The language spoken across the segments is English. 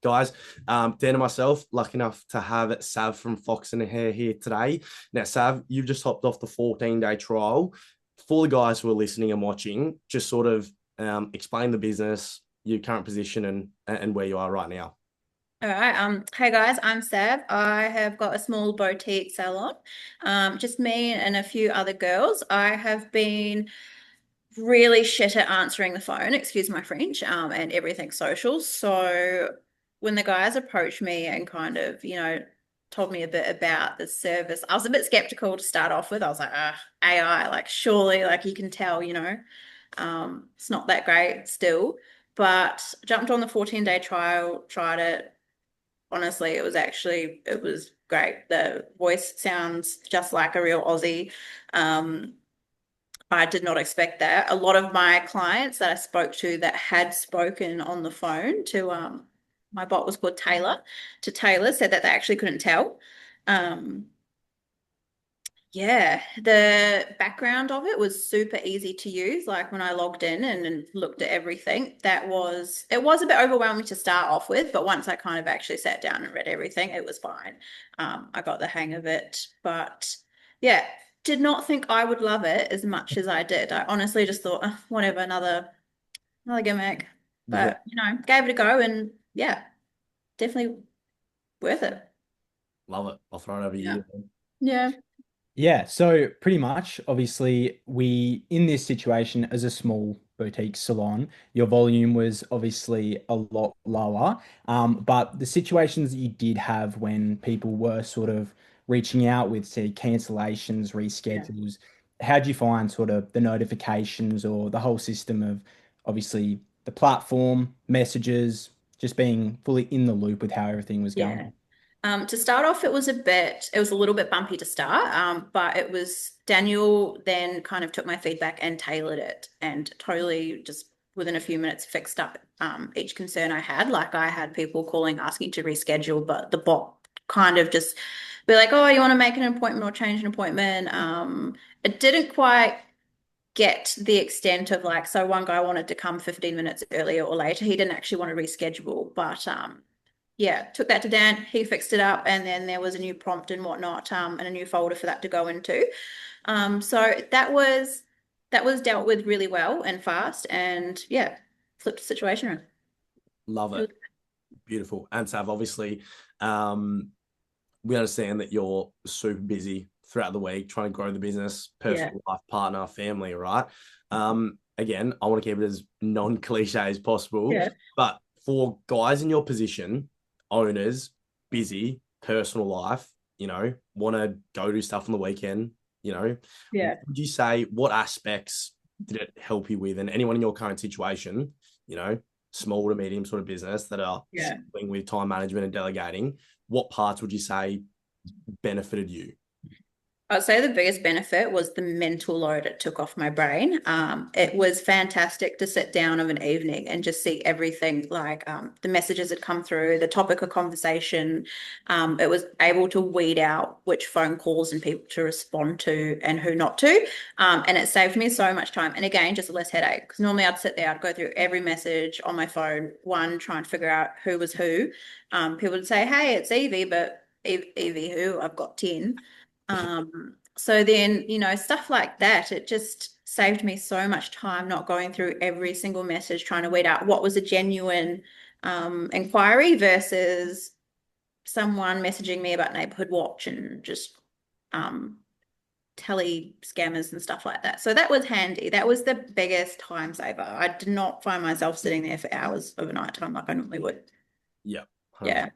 guys. Dan and myself, lucky enough to have Sav from Fox and Hair here today. Now, Sav, you've just hopped off the 14-day trial. For the guys who are listening and watching, just sort of explain the business, your current position, and where you are right now. All right. Hey guys, I'm Sav. I have got a small boutique salon. Just me and a few other girls. I have been really shit at answering the phone, excuse my French, and everything social. So when the guys approached me and kind of, told me a bit about the service, I was a bit skeptical to start off with. I was like, AI, like surely, like you can tell, it's not that great still. But jumped on the 14-day trial, tried it. Honestly, it was great. The voice sounds just like a real Aussie. Um, I did not expect that. A lot of my clients that I spoke to that had spoken on the phone to my bot was called Taylor, to Taylor, said that they actually couldn't tell. Um, yeah, the background of it was super easy to use. Like when I logged in and looked at everything, it was a bit overwhelming to start off with, but once I kind of actually sat down and read everything, it was fine. I got the hang of it, but yeah, did not think I would love it as much as I did. I honestly just thought, whatever, another gimmick. Yeah, But gave it a go, and yeah, definitely worth it. love it. I'll throw it over Yeah. you. Yeah. Yeah, so pretty much, obviously, we in this situation as a small boutique salon, your volume was obviously a lot lower. But the situations that you did have when people were sort of reaching out with, say, cancellations, Yeah. reschedules, how do you find sort of the notifications or the whole system of obviously the platform, messages, just being fully in the loop with how everything was Yeah. going? To start off, it was a little bit bumpy to start, but it was Daniel then kind of took my feedback and tailored it and totally just within a few minutes fixed up each concern I had. Like I had people calling asking to reschedule, but the bot kind of just be like, oh, you want to make an appointment or change an appointment? It didn't quite get the extent of like, so one guy wanted to come 15 minutes earlier or later. He didn't actually want to reschedule, but yeah, took that to Dan. He fixed it up, and then there was a new prompt and whatnot, and a new folder for that to go into. So that was dealt with really well and fast, and yeah, flipped the situation around. Love It it. was- Beautiful. And Sav, obviously, um, we understand that you're super busy throughout the week trying to grow the business, yeah, personal life, partner, family, right? Again, I want to keep it as non-cliche as possible, yeah, but for guys in your position, owners, busy, personal life, want to go do stuff on the weekend, yeah, would you say what aspects did it help you with? And anyone in your current situation, you know, small to medium sort of business that are yeah. struggling with time management and delegating, what parts would you say benefited you? I'd say the biggest benefit was the mental load it took off my brain. It was fantastic to sit down of an evening and just see everything like the messages that come through, the topic of conversation. It was able to weed out which phone calls and people to respond to and who not to. And it saved me so much time. And again, just less headache. Because normally I'd sit there, I'd go through every message on my phone, one, try and figure out who was who. People would say, hey, it's Evie, but Evie who? I've got 10. So then, stuff like that, it just saved me so much time not going through every single message, trying to weed out what was a genuine inquiry versus someone messaging me about Neighborhood Watch and just um, tele scammers and stuff like that. So that was handy. That was the biggest time saver. I did not find myself sitting there for hours overnight time like I normally would. Yeah, 100%. Yeah,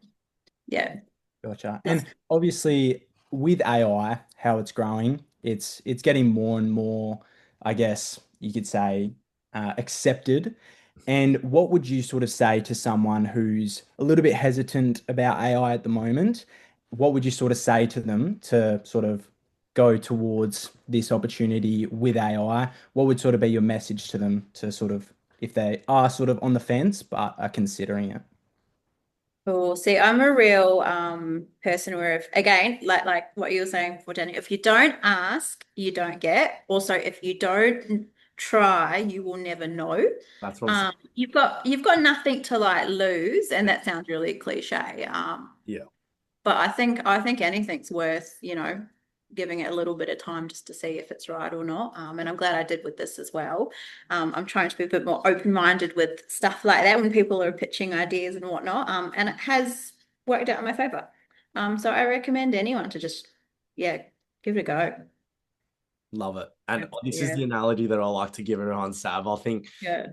yeah, Gotcha. that's And obviously, with AI, how it's growing, it's getting more and more, I guess you could say, accepted. And what would you sort of say to someone who's a little bit hesitant about AI at the moment? What would you sort of say to them to sort of go towards this opportunity with AI? What would sort of be your message to them to sort of, if they are sort of on the fence but are considering it? cool. See, I'm a real person where if again, like what you were saying before, Danny, if you don't ask, you don't get. Also, if you don't try, you will never know. That's what I'm saying. You've got nothing to like lose, and that sounds really cliche. Yeah. But I think anything's worth, giving it a little bit of time just to see if it's right or not. And I'm glad I did with this as well. I'm trying to be a bit more open-minded with stuff like that when people are pitching ideas and whatnot. And it has worked out in my favor. So I recommend anyone to just, yeah, give it a go. Love it. And this is Yeah. the analogy that I like to give everyone, Sav. I think Yeah.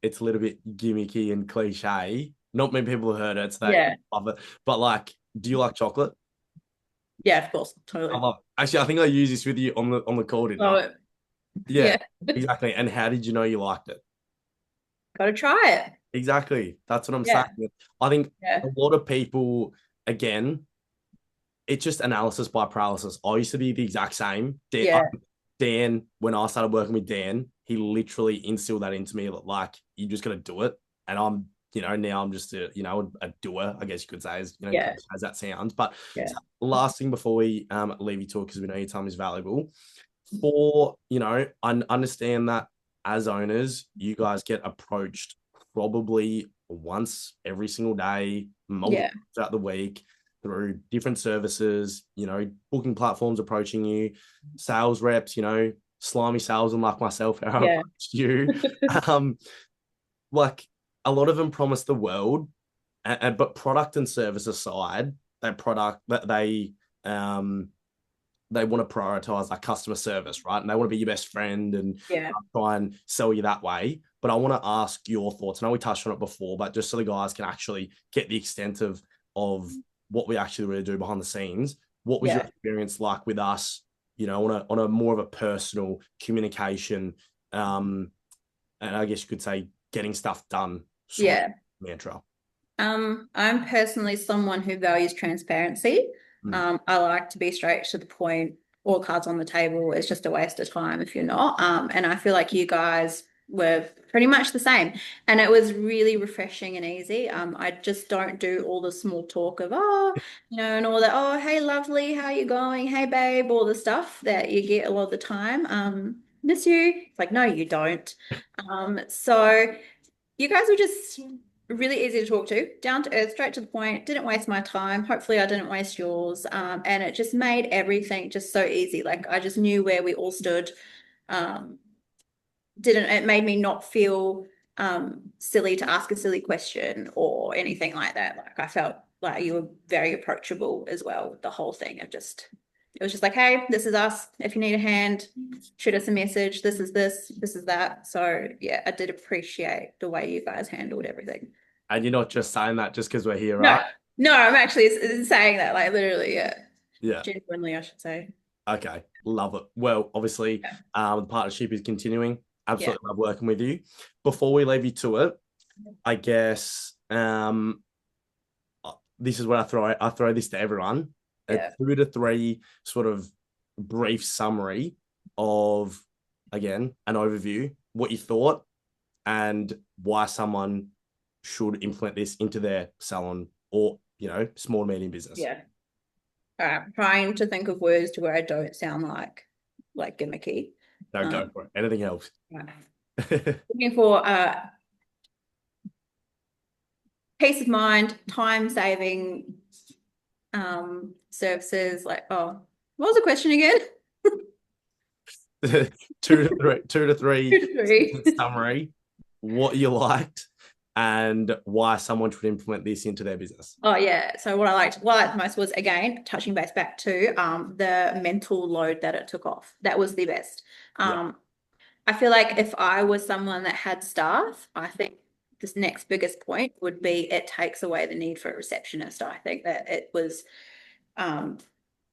it's a little bit gimmicky and cliche. Not many people have heard it, so they Yeah. love it. But like, do you like chocolate? Yeah, of course. I Totally. love it. Actually, I think I used this with you on the call, didn't I? So, Yeah, yeah, exactly. And how did you know you liked it? gotta try it. Exactly. That's what I'm saying. Yeah. I think Yeah. a lot of people, again, it's just analysis by paralysis. I used to be the exact same. Yeah. Dan, when I started working with Dan, he literally instilled that into me. Like, you just got to do it. And now I'm just a doer, I guess you could say, Yeah. as that sounds. But Yeah. last thing before we leave you to it, because we know your time is valuable. I understand that as owners, you guys get approached probably once every single day, multiple Yeah. throughout the week through different services, booking platforms approaching you, sales reps, slimy salesmen like myself, how I Yeah. approached you. um, like a lot of them promise the world, but product and service aside, they want to prioritize like customer service, right? And they want to be your best friend and Yeah. try and sell you that way. But I want to ask your thoughts. I know we touched on it before, but just so the guys can actually get the extent of what we actually really do behind the scenes. What was your Yeah. experience like with us? On a more of a personal communication, and I guess you could say getting stuff done sort of Yeah. mantra. I'm personally someone who values transparency. Mm. I like to be straight to the point, all cards on the table. It's just a waste of time if you're not. And I feel like you guys were pretty much the same. And it was really refreshing and easy. I just don't do all the small talk of, and all that, oh, hey, lovely, how you going? Hey, babe, all the stuff that you get a lot of the time. Miss you. It's like, no, you don't. So you guys were just really easy to talk to, down to earth, straight to the point, didn't waste my time. Hopefully I didn't waste yours. And it just made everything just so easy. Like I just knew where we all stood. Um, it made me not feel silly to ask a silly question or anything like that. Like I felt like you were very approachable as well with the whole thing. It was just like, hey, this is us. If you need a hand, shoot us a message. This is that. So yeah, I did appreciate the way you guys handled everything. And you're not just saying that just because we're here, No, right? no, I'm actually saying that, like literally, yeah. Yeah. Genuinely, I should say. Okay. Love it. Well, obviously, the partnership is continuing. Absolutely love working with you. Before we leave you to it, I guess this is what I throw this to everyone. Yeah. A 2 to 3 sort of brief summary of, again, an overview, what you thought, and why someone should implement this into their salon or, small and medium business. Yeah. All right. I'm trying to think of words to where I don't sound like gimmicky. No, go for it. Anything else? Right. Looking for peace of mind, time saving services. Like, what was the question again? 2 to 3 2 to 3. summary, what you liked and why someone should implement this into their business. Oh yeah. So what I liked the most was, again, touching base back to the mental load that it took off. That was the best. I feel like if I was someone that had staff, I think this next biggest point would be it takes away the need for a receptionist. I think that it was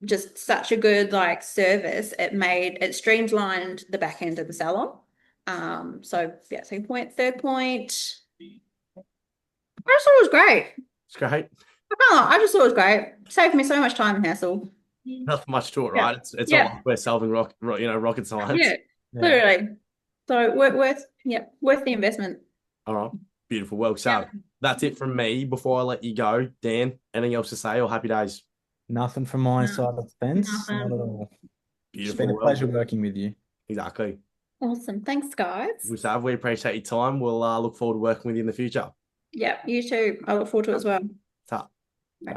just such a good service. It streamlined the back end of the salon. So yeah, second point. Third point, I just thought it was great. It's great. I just thought it was great. Saved me so much time and hassle. Nothing much to it, right? It's not like we're solving rocket science. Yeah, literally. So worth the investment. All right, beautiful. Well, so that's it from me. Before I let you go, Dan, anything else to say or happy days? Nothing from my side of the fence. Nothing. Not at all. Beautiful. It's been a pleasure working with you. Exactly. Awesome. Thanks, guys. Sav, we appreciate your time. We'll look forward to working with you in the future. Yeah, you too. I look forward to it as well. Ta.